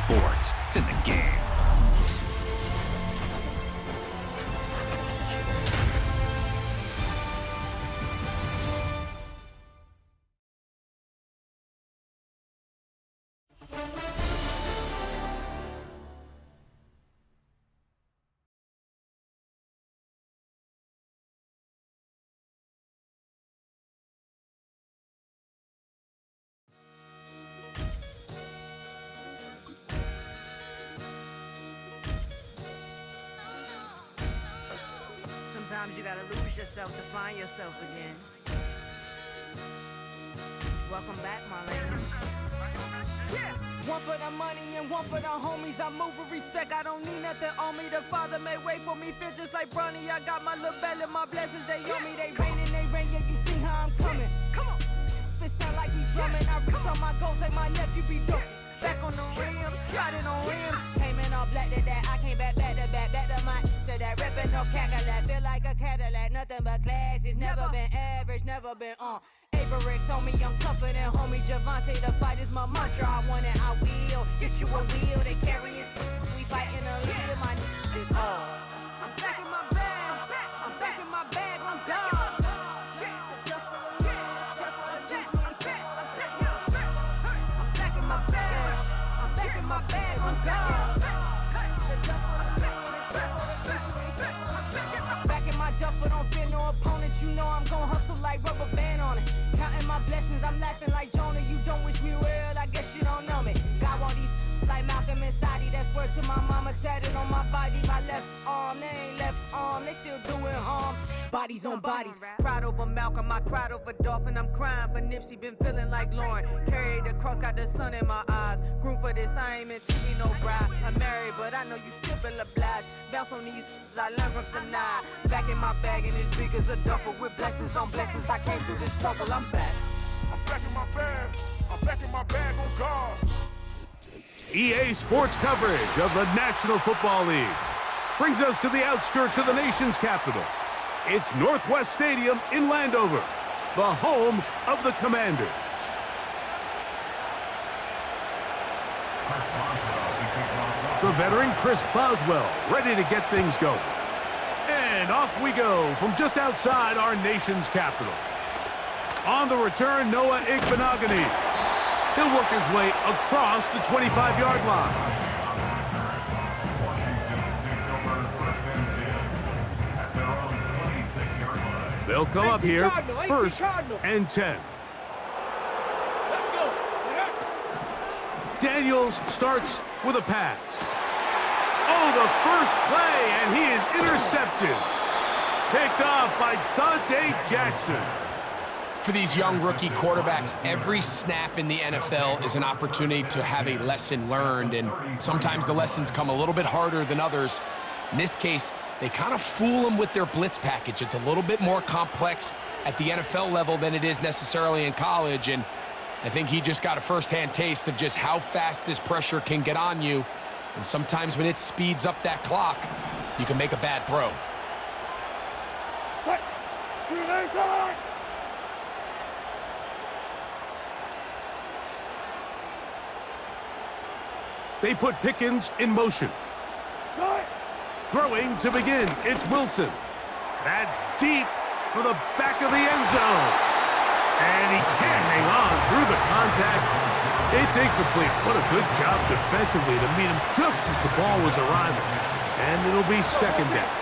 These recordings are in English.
sports. It's in the game. Sometimes you gotta lose yourself to find yourself again. Welcome back, Marlene. Yeah. One for the money and one for the homies. I move with respect, I don't need nothing on me. The Father may wait for me, feel just like Bronny. I got my little belly, my blessings, they on me. They rain, yeah, you see how I'm coming. Come on. This sound like we drumming. I reach on my goals like my nephew be dope. Back on the rims, riding on rims. Came in all black to that, I came back to my to that ripping off Cadillac. Feel like a Cadillac, nothing but class. It's never been average, never been on. Averix on me, I'm tougher than homie Javante. The fight is my mantra, I want it, I will. Get you a wheel, they carry it. We fighting a lead, my is hard. I'm back in my bag, I'm back in my bag, I'm gone. My bag, I'm gone. Back in my duffel, don't fear no opponent. You know I'm gon' hustle like rubber band on it. Counting my blessings, I'm laughing like Jonah. You don't wish me well, I guess you don't know me. Got all these like Malcolm and Sadie. That's word to my mama, tatted on my body. My left arm, they ain't left arm, they still doing harm. Bodies on bodies, cried over Malcolm, I cried over Dolphin. I'm crying for Nipsey, been feeling like Lauren. Carried the cross, got the sun in my eyes. Groom for this, I ain't meant to be no bride. I'm married, but I know you still feel obliged. Bounce on these, I learned from Sanaa. Back in my bag, and it's big as a duffel. With blessings on blessings, I came through this struggle, I'm back. I'm back in my bag, I'm back in my bag on guard. EA Sports coverage of the National Football League brings us to the outskirts of the nation's capital. It's Northwest Stadium in Landover, the home of the Commanders. The veteran Chris Boswell ready to get things going. And off we go from just outside our nation's capital. On the return, Noah Igbenogany. He'll work his way across the 25-yard line. They'll come up here, first and 10. Daniels starts with a pass. Oh, the first play, and he is intercepted. Picked off by Dante Jackson. For these young rookie quarterbacks, every snap in the NFL is an opportunity to have a lesson learned, and sometimes the lessons come a little bit harder than others. In this case, they kind of fool them with their blitz package. It's a little bit more complex at the NFL level than it is necessarily in college, and I think he just got a first-hand taste of just how fast this pressure can get on you, and sometimes when it speeds up that clock, you can make a bad throw. They put Pickens in motion. Throwing to begin, it's Wilson. That's deep for the back of the end zone. And he can't hang on through the contact. It's incomplete. What a good job defensively to meet him just as the ball was arriving. And it'll be second down.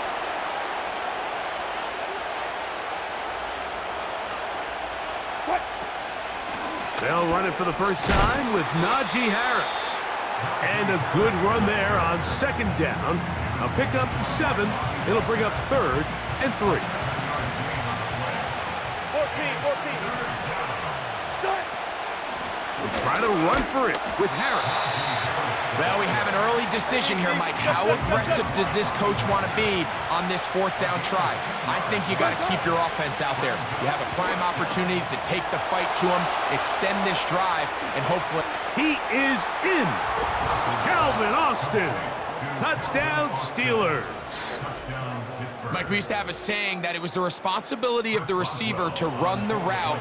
They'll run it for the first time with Najee Harris. And a good run there on second down. A pickup 7. It'll bring up third and 3. 14. We'll try to run for it with Harris. Well, we have an early decision here, Mike. How aggressive does this coach want to be on this fourth down try? I think you got to keep your offense out there. You have a prime opportunity to take the fight to him, extend this drive, and hopefully... He is in. Calvin Austin. Touchdown, Steelers. Mike, we used to have a saying that it was the responsibility of the receiver to run the route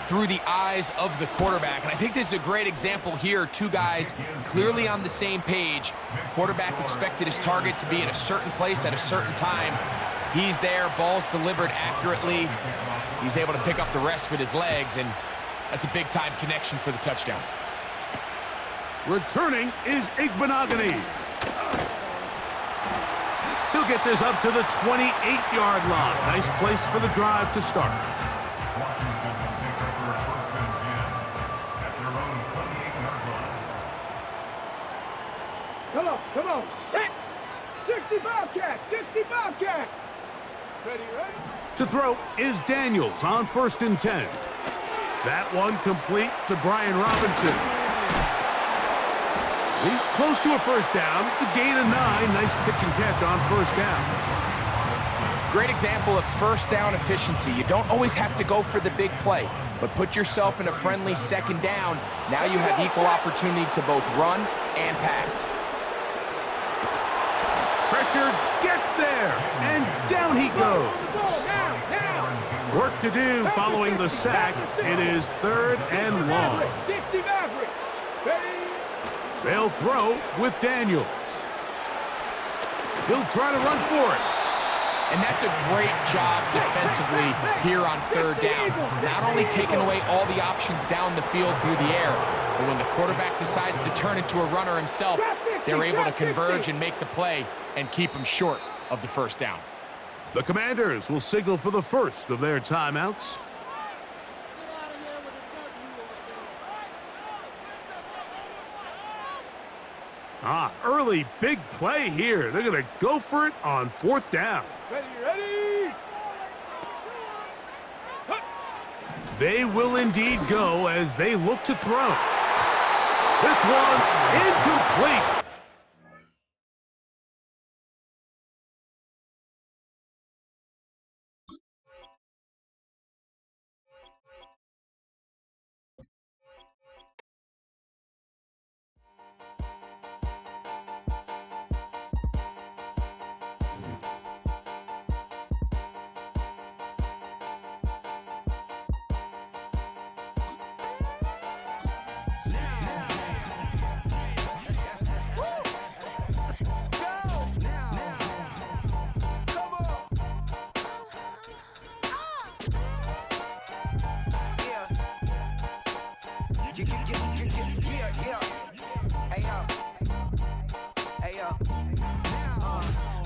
through the eyes of the quarterback. And I think this is a great example here. Two guys clearly on the same page. Quarterback expected his target to be in a certain place at a certain time. He's there, ball's delivered accurately. He's able to pick up the rest with his legs, and that's a big-time connection for the touchdown. Returning is Igbenogany. He'll get this up to the 28-yard line. Nice place for the drive to start. Come on, set! 65 cat, 65 cat! Ready? To throw is Daniels on 1st and 10. That one complete to Brian Robinson. He's close to a first down. It's a gain of 9. Nice pitch and catch on 1st down. Great example of first down efficiency. You don't always have to go for the big play, but put yourself in a friendly 2nd down. Now you have equal opportunity to both run and pass. Pressure gets there, and down he goes. Work to do following the sack. It is 3rd and long. They'll throw with Daniels. He'll try to run for it. And that's a great job defensively here on 3rd down. Not only taking away all the options down the field through the air, but when the quarterback decides to turn into a runner himself, they're able to converge and make the play and keep him short of the 1st down. The Commanders will signal for the first of their timeouts. Early big play here. They're going to go for it on 4th down. Ready! They will indeed go as they look to throw. This one incomplete.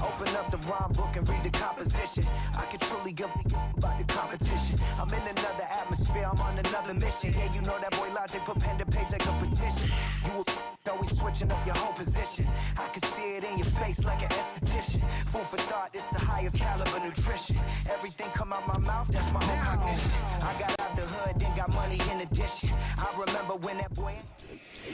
Open up the rhyme book and read the composition. I can truly give about the competition. I'm in another atmosphere, I'm on another mission. Yeah, you know that boy Logic put pen to page like a petition. You always switching up your whole position. I can see it in your face like an esthetician. Food for thought, it's the highest caliber nutrition. Everything come out my mouth, that's my own cognition. I got out the hood, then got money in addition. I remember when that boy...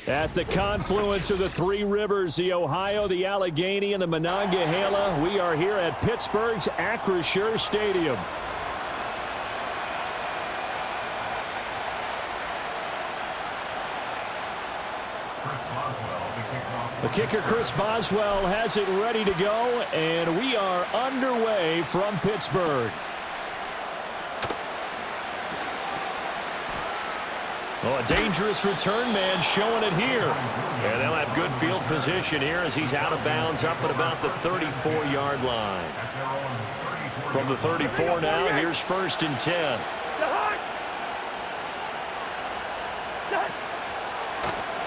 At the confluence of the three rivers, the Ohio, the Allegheny, and the Monongahela, we are here at Pittsburgh's Acrisure Stadium. The kicker, Chris Boswell, has it ready to go, and we are underway from Pittsburgh. Oh, a dangerous return man showing it here. And they'll have good field position here as he's out of bounds up at about the 34-yard line. From the 34 now, here's 1st and 10.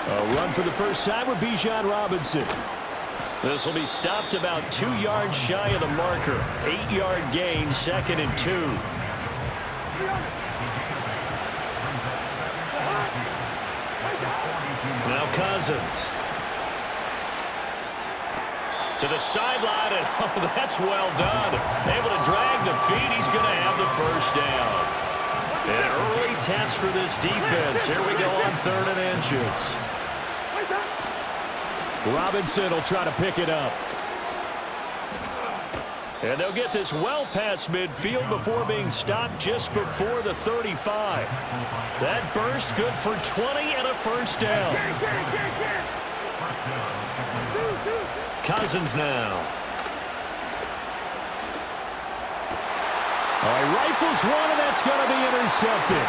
A run for the first time with Bijan Robinson. This will be stopped about 2 yards shy of the marker. 8-yard gain, 2nd and 2. Now Cousins. To the sideline, and oh, that's well done. Able to drag the feet. He's going to have the first down. An early test for this defense. Here we go on 3rd and inches. Robinson will try to pick it up. And they'll get this well past midfield before being stopped just before the 35. That burst good for 20 and a first down. Cousins now. Oh, he rifles one, and that's going to be intercepted.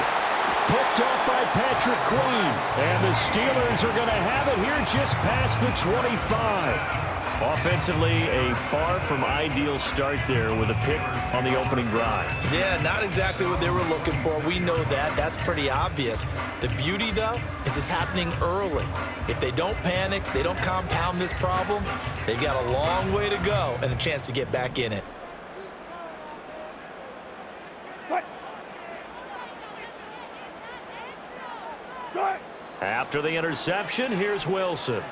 Picked off by Patrick Queen. And the Steelers are going to have it here just past the 25. Offensively, a far from ideal start there with a pick on the opening drive. Yeah, not exactly what they were looking for. We know that. That's pretty obvious. The beauty, though, is it's happening early. If they don't panic, they don't compound this problem, they've got a long way to go and a chance to get back in it. After the interception, here's Wilson.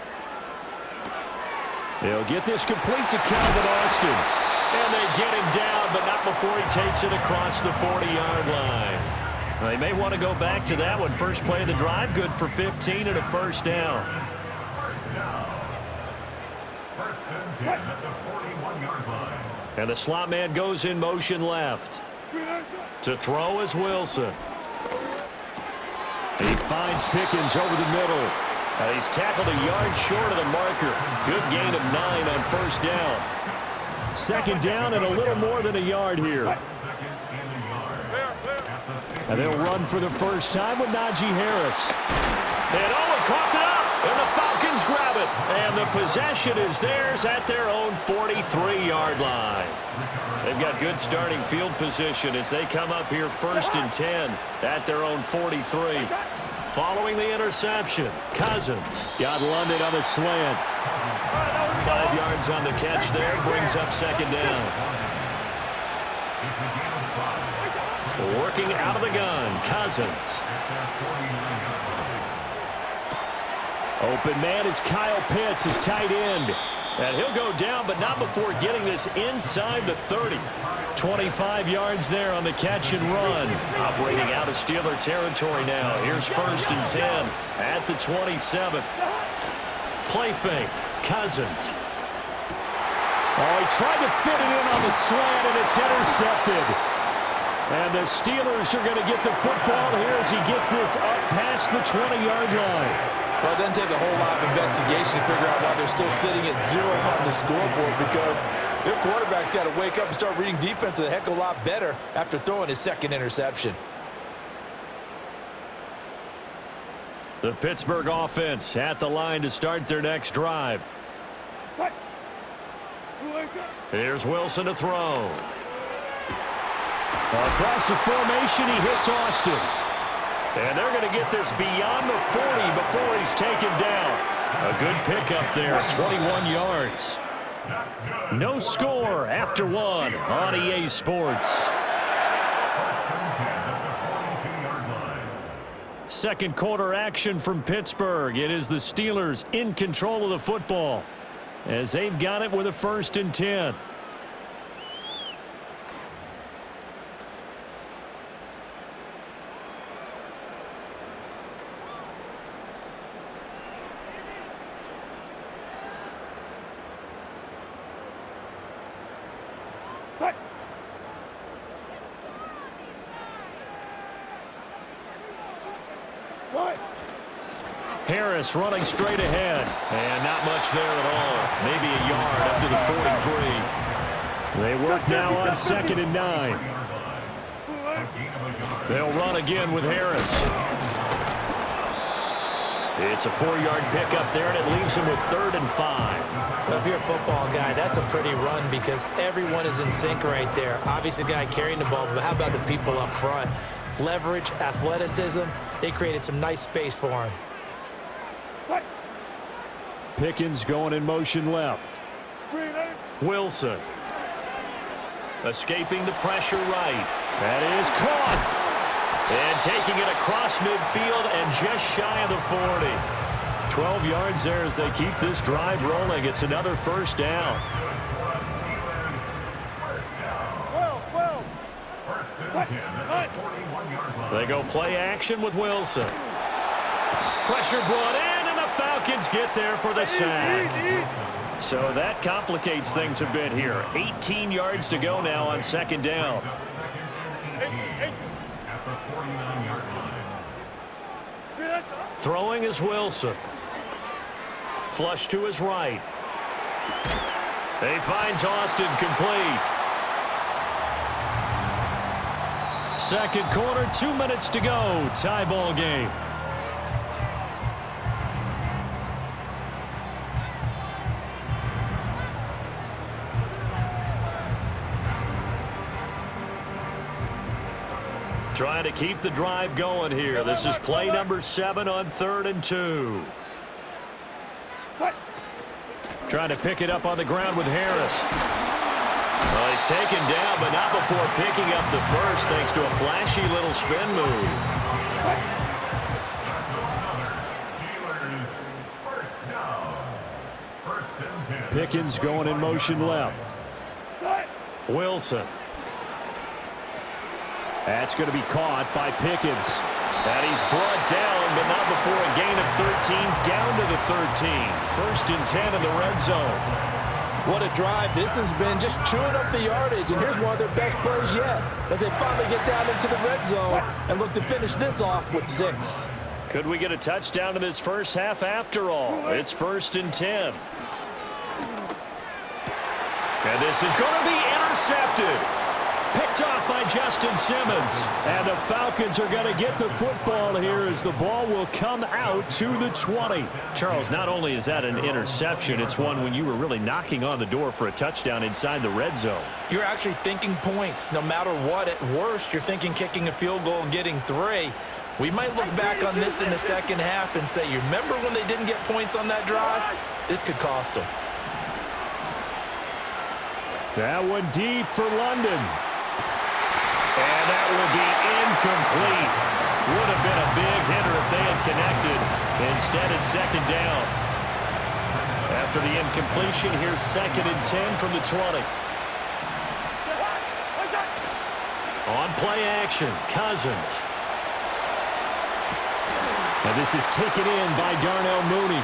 He'll get this complete to Calvin Austin. And they get him down, but not before he takes it across the 40-yard line. They may want to go back to that one. First play of the drive, good for 15 and a first down. And the slot man goes in motion left. To throw is Wilson. He finds Pickens over the middle. He's tackled a yard short of the marker. Good gain of 9 on first down. Second down and a little more than a yard here. And they'll run for the first time with Najee Harris. And Owen coughed it up, and the Falcons grab it. And the possession is theirs at their own 43-yard line. They've got good starting field position as they come up here first and 10 at their own 43. Following the interception, Cousins got London on the slant. 5 yards on the catch there, brings up second down. Working out of the gun, Cousins. Open man is Kyle Pitts, his tight end. And he'll go down, but not before getting this inside the 30. 25 yards there on the catch and run. Operating out of Steeler territory now. Here's first and 10 at the 27. Play fake. Cousins. Oh, he tried to fit it in on the slant, and it's intercepted. And the Steelers are going to get the football here as he gets this up past the 20-yard line. Well, it doesn't take a whole lot of investigation to figure out why they're still sitting at 0 on the scoreboard, because their quarterback's got to wake up and start reading defense a heck of a lot better after throwing his second interception. The Pittsburgh offense at the line to start their next drive. Here's Wilson to throw. Across the formation, he hits Austin. And they're going to get this beyond the 40 before he's taken down. A good pickup there, 21 yards. No score after one on EA Sports. Second quarter action from Pittsburgh. It is the Steelers in control of the football as they've got it with a first and 10. Harris running straight ahead. And not much there at all. Maybe a yard up to the 43. They work now on second and 9. They'll run again with Harris. It's a 4-yard pickup there, and it leaves him with 3rd and 5. Well, if you're a football guy, that's a pretty run because everyone is in sync right there. Obviously, the guy carrying the ball, but how about the people up front? Leverage, athleticism, they created some nice space for him. Pickens going in motion left. Wilson. Escaping the pressure right. That is caught. And taking it across midfield and just shy of the 40. 12 yards there as they keep this drive rolling. It's another first down. They go play action with Wilson. Pressure brought in, and the Falcons get there for the sack. So that complicates things a bit here. 18 yards to go now on second down. Throwing is Wilson. Flush to his right. He finds Austin complete. Second quarter, 2 minutes to go. Tie ball game. Trying to keep the drive going here. This is play number 7 on 3rd and 2. Trying to pick it up on the ground with Harris. Well, he's taken down, but not before picking up the first, thanks to a flashy little spin move. Pickens going in motion left. Wilson. That's going to be caught by Pickens. And he's brought down, but not before a gain of 13, down to the 13. 1st and 10 in the red zone. What a drive this has been, just chewing up the yardage, and here's one of their best plays yet as they finally get down into the red zone and look to finish this off with 6. Could we get a touchdown in this first half after all? It's 1st and 10. And this is going to be intercepted. Picked off by Justin Simmons. And the Falcons are going to get the football here as the ball will come out to the 20. Charles, not only is that an interception, it's one when you were really knocking on the door for a touchdown inside the red zone. You're actually thinking points. No matter what, at worst, you're thinking kicking a field goal and getting 3. We might look back on this in the second half and say, you remember when they didn't get points on that drive? This could cost them. That one deep for London. And that will be incomplete. Would have been a big hitter if they had connected. Instead, it's 2nd down. After the incompletion, here's 2nd and 10 from the 20. On play action, Cousins. And this is taken in by Darnell Mooney.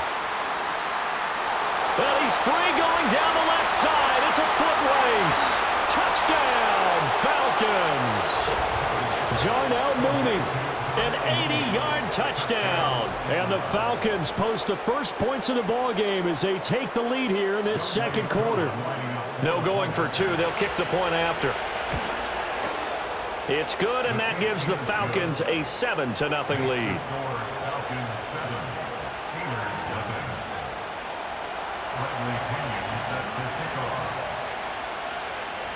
Well, he's free going down the left side. It's a foot race. Touchdown, Falcons. Darnell Mooney, an 80-yard touchdown. And the Falcons post the first points of the ball game as they take the lead here in this second quarter. No going for 2. They'll kick the point after. It's good, and that gives the Falcons a 7-0 lead.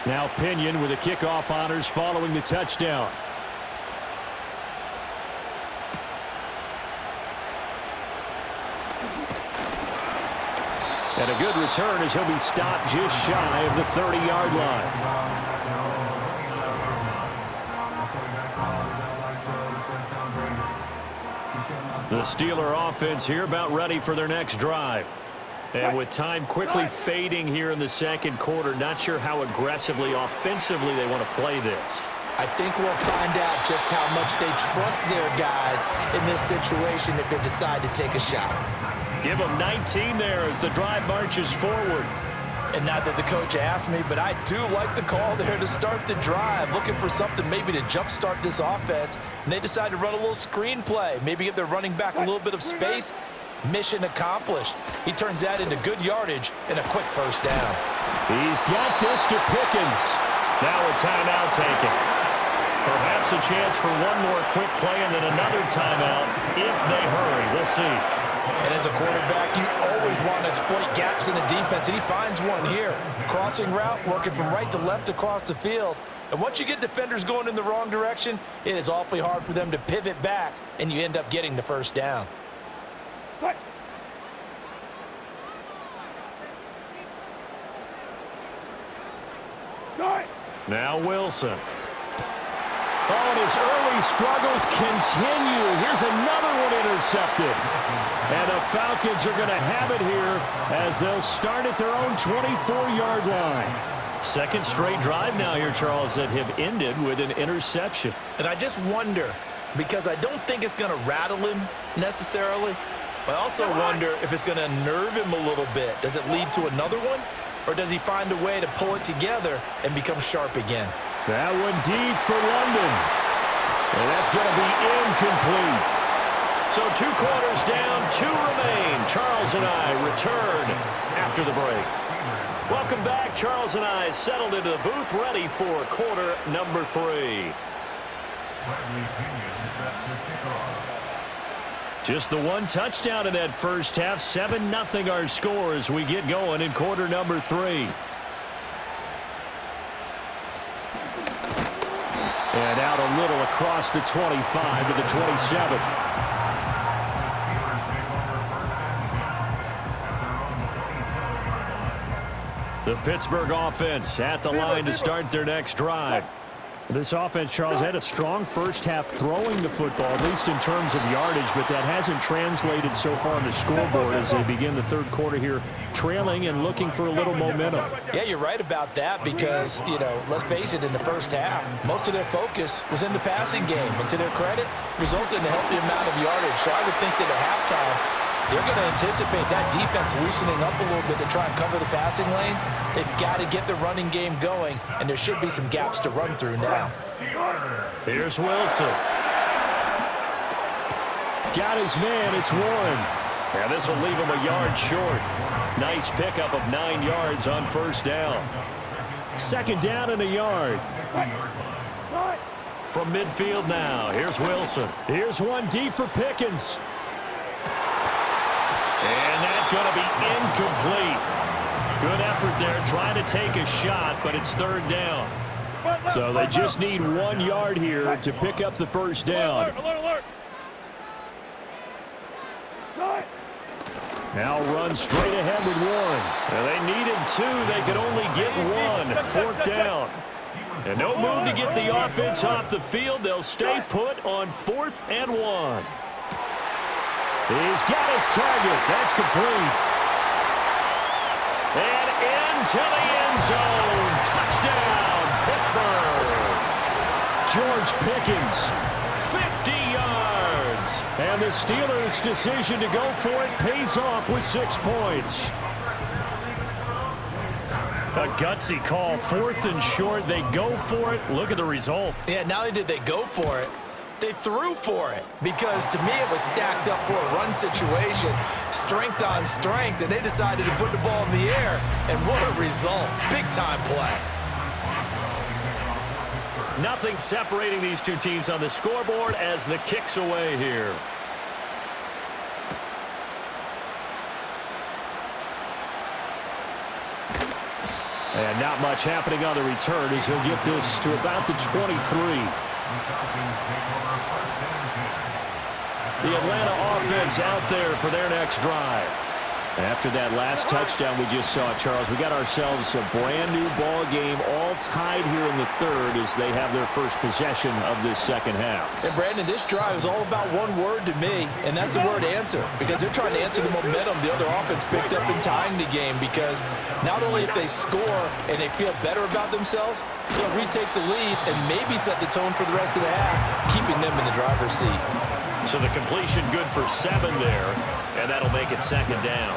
Now Pinion with the kickoff honors following the touchdown. And a good return as he'll be stopped just shy of the 30-yard line. The Steeler offense here about ready for their next drive. And with time quickly fading here in the second quarter, not sure how aggressively, offensively they want to play this. I think we'll find out just how much they trust their guys in this situation if they decide to take a shot. Give them 19 there as the drive marches forward. And not that the coach asked me, but I do like the call there to start the drive, looking for something maybe to jumpstart this offense. And they decide to run a little screen play, maybe give their running back a little bit of space. Mission accomplished. He turns that into good yardage and a quick first down. He's got this to Pickens. Now a timeout taken. Perhaps a chance for one more quick play and then another timeout if they hurry. We'll see. And as a quarterback, you always want to exploit gaps in the defense, and he finds one here. Crossing route, working from right to left across the field. And once you get defenders going in the wrong direction, it is awfully hard for them to pivot back, and you end up getting the first down. Now Wilson. Oh, and his early struggles continue. Here's another one intercepted. And the Falcons are going to have it here as they'll start at their own 24-yard line. Second straight drive now here, Charles, that have ended with an interception. And I just wonder, because I don't think it's going to rattle him necessarily, but I also wonder if it's going to nerve him a little bit. Does it lead to another one? Or does he find a way to pull it together and become sharp again? That one deep for London. And that's going to be incomplete. So 2 quarters down, 2 remain. Charles and I return after the break. Welcome back. Charles and I settled into the booth ready for quarter number 3. Just the one touchdown in that first half. 7-0 our score as we get going in quarter number 3. And out a little across the 25 to the 27. The Pittsburgh offense at the line to start their next drive. This offense, Charles, had a strong first half throwing the football, at least in terms of yardage, but that hasn't translated so far on the scoreboard as they begin the third quarter here, trailing and looking for a little momentum. Yeah, you're right about that because, you know, let's face it, in the first half, most of their focus was in the passing game, and to their credit, resulted in a healthy amount of yardage. So I would think that at halftime, they're going to anticipate that defense loosening up a little bit to try and cover the passing lanes. They've got to get the running game going, and there should be some gaps to run through now. Here's Wilson. Got his man. It's Warren. And this will leave him a yard short. Nice pickup of 9 yards on first down. Second down and a yard. From midfield now, here's Wilson. Here's one deep for Pickens. And that's going to be incomplete. Good effort there trying to take a shot, but it's third down. So they just need 1 yard here to pick up the first down. Now run straight ahead with Warren. And they needed 2. They could only get 1. Fourth down. And no move to get the offense off the field. They'll stay put on 4th and 1. He's got his target. That's complete. And into the end zone. Touchdown, Pittsburgh. George Pickens, 50 yards. And the Steelers' decision to go for it pays off with 6 points. A gutsy call. 4th and short. They go for it. Look at the result. Yeah, not only did they go for it, they threw for it, because to me it was stacked up for a run situation, strength on strength, and they decided to put the ball in the air, and what a result. Big time play. Nothing separating these two teams on the scoreboard as the kick's away here. And not much happening on the return as he'll get this to about the 23. The Atlanta offense out there for their next drive. After that last touchdown we just saw, Charles, we got ourselves a brand new ball game, all tied here in the third as they have their first possession of this second half. And Brandon, this drive is all about one word to me, and that's the word answer, because they're trying to answer the momentum the other offense picked up in tying the game, because not only if they score and they feel better about themselves, they'll retake the lead and maybe set the tone for the rest of the half, keeping them in the driver's seat. So the completion good for 7 there, and that'll make it second down.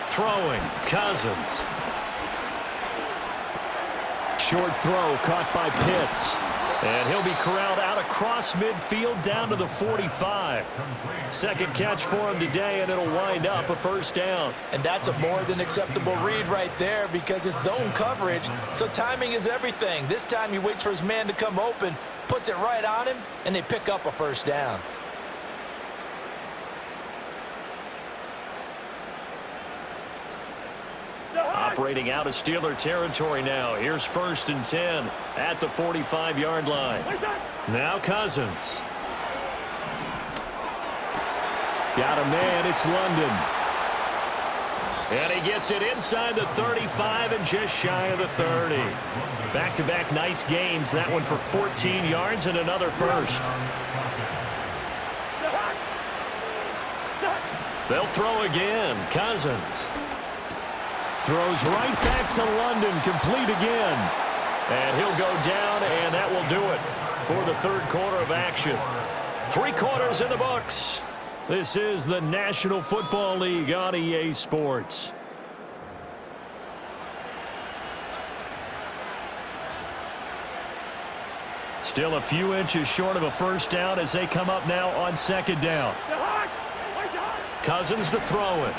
Throwing, Cousins. Short throw caught by Pitts. And he'll be corralled out across midfield down to the 45. Second catch for him today, and it'll wind up a first down. And that's a more than acceptable read right there, because it's zone coverage, so timing is everything. This time he waits for his man to come open, puts it right on him, and they pick up a first down. Operating out of Steeler territory now. Here's 1st and 10 at the 45-yard line. Now Cousins. Got a man. It's London. And he gets it inside the 35 and just shy of the 30. Back-to-back nice gains. That one for 14 yards and another first. They'll throw again. Cousins. Throws right back to London, complete again. And he'll go down, and that will do it for the third quarter of action. 3 quarters in the books. This is the National Football League on EA Sports. Still a few inches short of a first down as they come up now on second down. Cousins to throw it.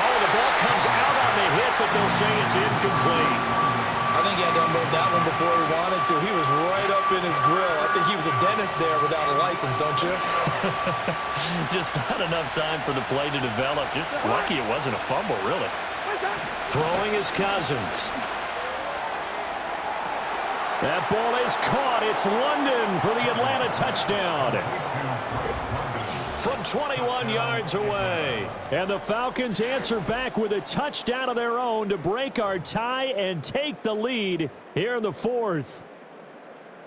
Oh, the ball comes out on the hit, but they'll say it's incomplete. I think he had to unload that one before he wanted to. He was right up in his grill. I think he was a dentist there without a license, don't you? Just not enough time for the play to develop. Just lucky it wasn't a fumble, really. Throwing is Cousins. That ball is caught. It's London for the Atlanta touchdown. From 21 yards away. And the Falcons answer back with a touchdown of their own to break our tie and take the lead here in the fourth.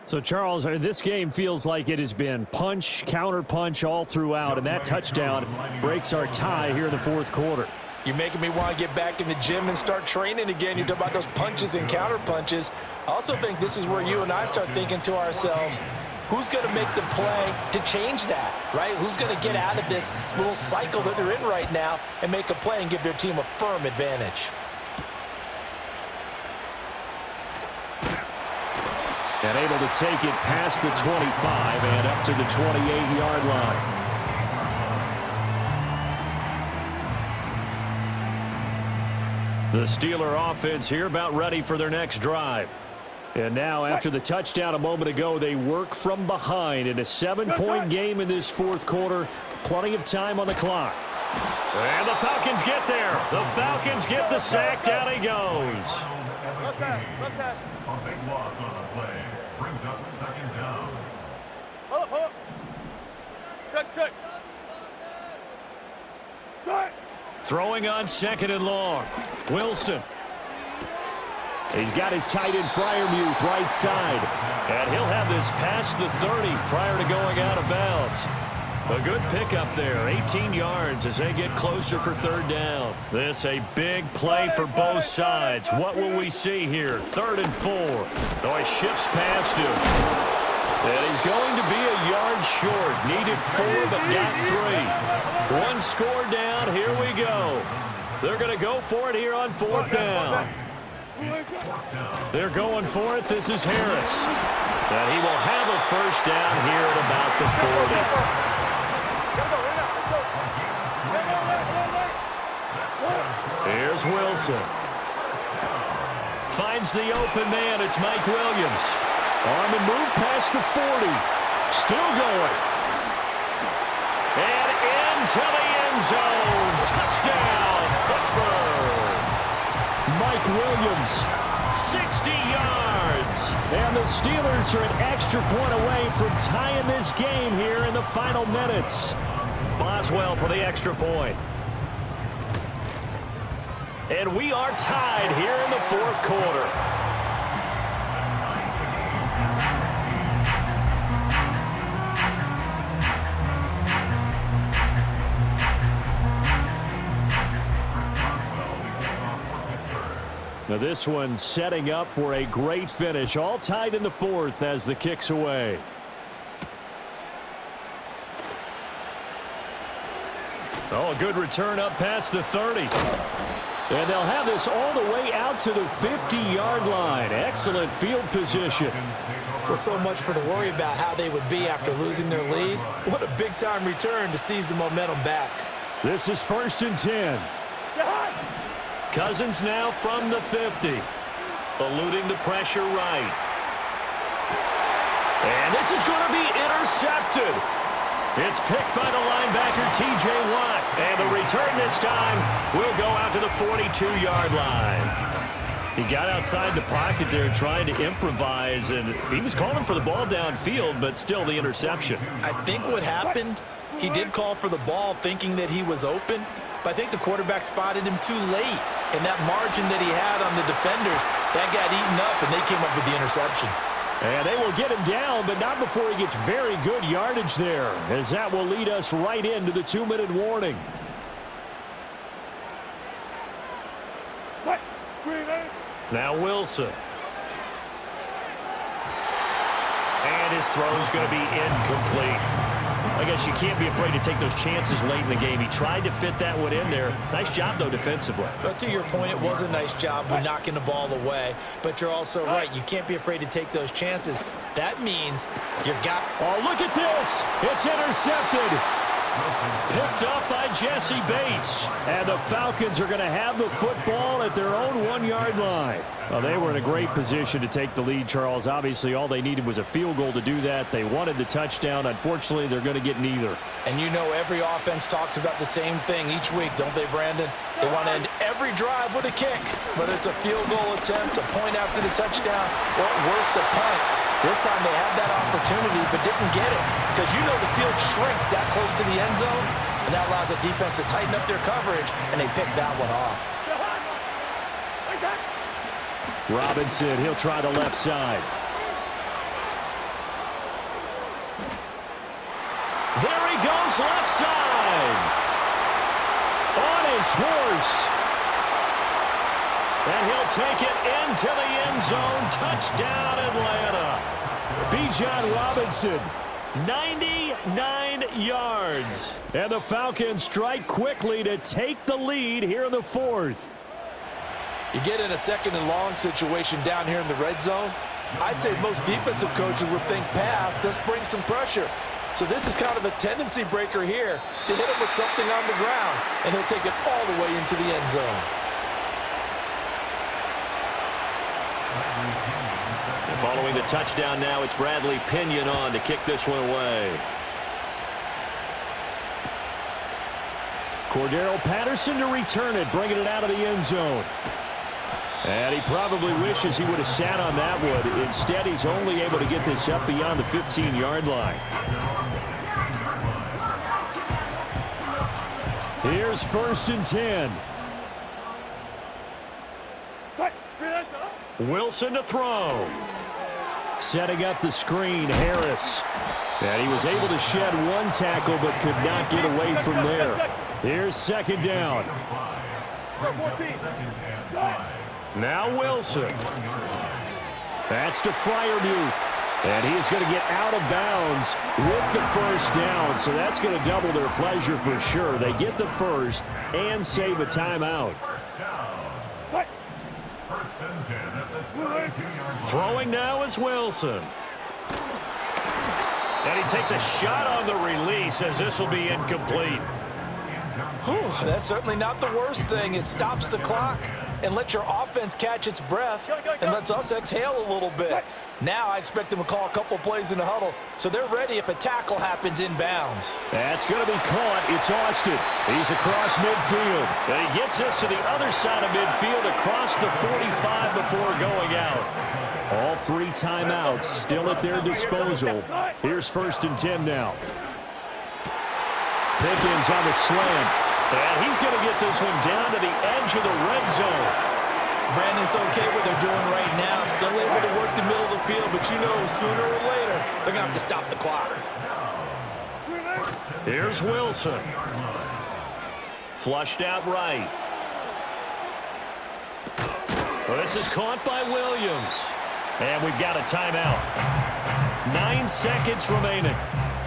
So, Charles, this game feels like it has been punch, counter punch all throughout, and that touchdown breaks our tie here in the fourth quarter. You're making me want to get back in the gym and start training again. You talk about those punches and counter punches. I also think this is where you and I start thinking to ourselves, who's going to make the play to change that, right? Who's going to get out of this little cycle that they're in right now and make a play and give their team a firm advantage? And able to take it past the 25 and up to the 28-yard line. The Steeler offense here about ready for their next drive. And now, after the touchdown a moment ago, they work from behind in a 7-point game in this fourth quarter. Plenty of time on the clock. And the Falcons get there. The Falcons get the sack. Down he goes. A big loss on the play. Brings up second down. Throwing on second and long. Wilson. He's got his tight end Freiermuth right side. And he'll have this past the 30 prior to going out of bounds. A good pickup there, 18 yards as they get closer for third down. This a big play for both sides. What will we see here? 3rd and 4. Oh, he shifts past him. And he's going to be a yard short. Needed 4, but got 3. One score down. Here we go. They're going to go for it here on 4th down. They're going for it. This is Harris. And he will have a first down here at about the 40. Here's Wilson. Finds the open man. It's Mike Williams. On the move past the 40. Still going. And into the end zone. Touchdown, Pittsburgh. Mike Williams. 60 yards. And the Steelers are an extra point away from tying this game here in the final minutes. Boswell for the extra point. And we are tied here in the fourth quarter. Now this one setting up for a great finish. All tied in the fourth as the kick's away. Oh, a good return up past the 30. And they'll have this all the way out to the 50-yard line. Excellent field position. Well, so much for the worry about how they would be after losing their lead. What a big-time return to seize the momentum back. This is 1st and 10. Cousins now from the 50. Eluding the pressure right. And this is going to be intercepted. It's picked by the linebacker, T.J. Watt. And the return this time will go out to the 42-yard line. He got outside the pocket there trying to improvise, and he was calling for the ball downfield, but still the interception. I think what happened, he did call for the ball thinking that he was open, but I think the quarterback spotted him too late. And that margin that he had on the defenders, that got eaten up, and they came up with the interception. And they will get him down, but not before he gets very good yardage there, as that will lead us right into the 2-minute warning. Now Wilson. And his throw is going to be incomplete. I guess you can't be afraid to take those chances late in the game. He tried to fit that one in there. Nice job, though, defensively. But to your point, it was a nice job with knocking the ball away. But you're also right. You can't be afraid to take those chances. That means you've got... Oh, look at this. It's intercepted. Picked up by Jesse Bates. And the Falcons are going to have the football at their own 1-yard line. Well, they were in a great position to take the lead, Charles. Obviously, all they needed was a field goal to do that. They wanted the touchdown. Unfortunately, they're going to get neither. And you know every offense talks about the same thing each week, don't they, Brandon? They want to end every drive with a kick, whether it's a field goal attempt, a point after the touchdown, or at worst, a punt. This time they had that opportunity but didn't get it because you know the field shrinks that close to the end zone, and that allows the defense to tighten up their coverage, and they picked that one off. Robinson, he'll try the left side. There he goes, left side. On his horse. And he'll take it into the end zone. Touchdown, Atlanta. Bijan Robinson, 99 yards. And the Falcons strike quickly to take the lead here in the fourth. You get in a second and long situation down here in the red zone. I'd say most defensive coaches would think pass. Let's bring some pressure. So this is kind of a tendency breaker here to hit him with something on the ground, and he'll take it all the way into the end zone. And following the touchdown now, it's Bradley Pinion on to kick this one away. Cordero Patterson to return it, bringing it out of the end zone. And he probably wishes he would have sat on that one. Instead, he's only able to get this up beyond the 15-yard line. Here's 1st and 10. Wilson to throw. Setting up the screen, Harris. And he was able to shed one tackle but could not get away from there. Here's 2nd down. Now Wilson. That's to Freiermuth. And he is going to get out of bounds with the 1st down. So that's going to double their pleasure for sure. They get the 1st and save a timeout. Throwing now is Wilson. And he takes a shot on the release as this will be incomplete. Whew, that's certainly not the worst thing. It stops the clock and lets your offense catch its breath and lets us exhale a little bit. Now I expect them to call a couple plays in the huddle, so they're ready if a tackle happens inbounds. That's going to be caught. It's Austin. He's across midfield. And he gets us to the other side of midfield across the 45 before going out. All 3 timeouts still at their disposal. Here's 1st and 10 now. Pickens on the slant. And he's going to get this one down to the edge of the red zone. Brandon, it's okay what they're doing right now. Still able to work the middle of the field, but you know sooner or later they're going to have to stop the clock. Here's Wilson. Flushed out right. Well, this is caught by Williams. And we've got a timeout. 9 seconds remaining.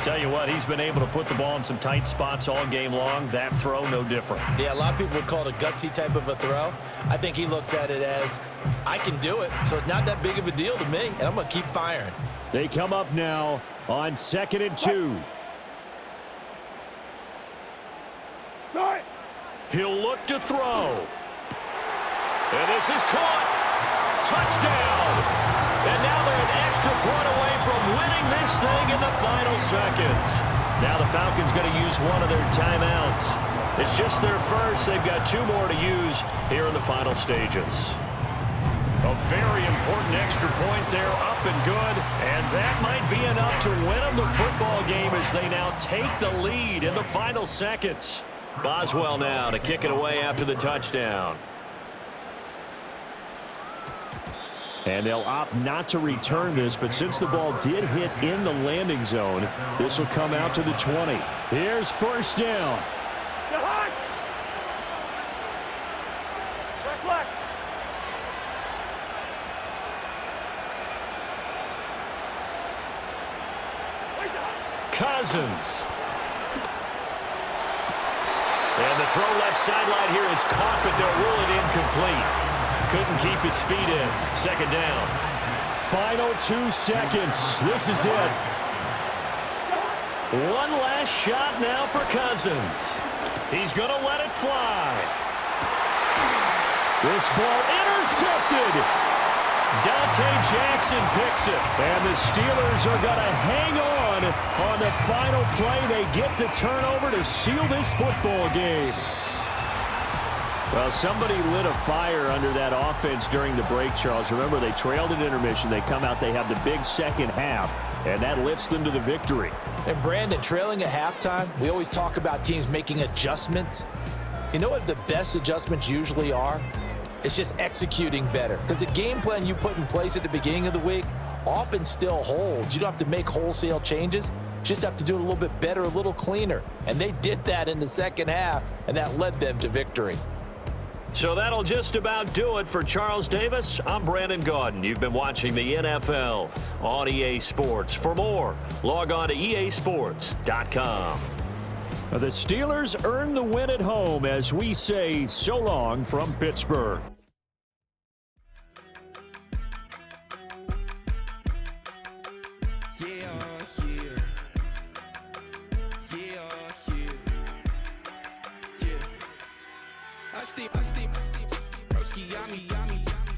Tell you what, he's been able to put the ball in some tight spots all game long. That throw, no different. Yeah, a lot of people would call it a gutsy type of a throw. I think he looks at it as, I can do it, so it's not that big of a deal to me, and I'm going to keep firing. They come up now on 2nd and 2. He'll look to throw. And this is caught. Touchdown. And now they're an extra point away from winning this thing in the final seconds. Now the Falcons going to use one of their timeouts. It's just their first. They've got 2 more to use here in the final stages. A very important extra point there, up and good. And that might be enough to win them the football game as they now take the lead in the final seconds. Boswell now to kick it away after the touchdown. And they'll opt not to return this, but since the ball did hit in the landing zone, this will come out to the 20. Here's 1st down. Cousins. And the throw left sideline here is caught, but they'll rule it incomplete. Couldn't keep his feet in. 2nd down. Final 2 seconds. This is it. One last shot now for Cousins. He's going to let it fly. This ball intercepted. Dante Jackson picks it. And the Steelers are going to hang on the final play. They get the turnover to seal this football game. Well, somebody lit a fire under that offense during the break, Charles. Remember, they trailed at intermission. They come out, they have the big second half, and that lifts them to the victory. And Brandon, trailing at halftime, we always talk about teams making adjustments. You know what the best adjustments usually are? It's just executing better. Because the game plan you put in place at the beginning of the week often still holds. You don't have to make wholesale changes. You just have to do it a little bit better, a little cleaner. And they did that in the second half, and that led them to victory. So that'll just about do it for Charles Davis. I'm Brandon Gaudin. You've been watching the NFL on EA Sports. For more, log on to easports.com. The Steelers earn the win at home as we say so long from Pittsburgh.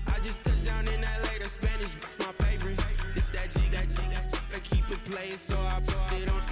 I just touched down in LA, the Spanish, my favorite. This that G, I keep it playing, so I put it on.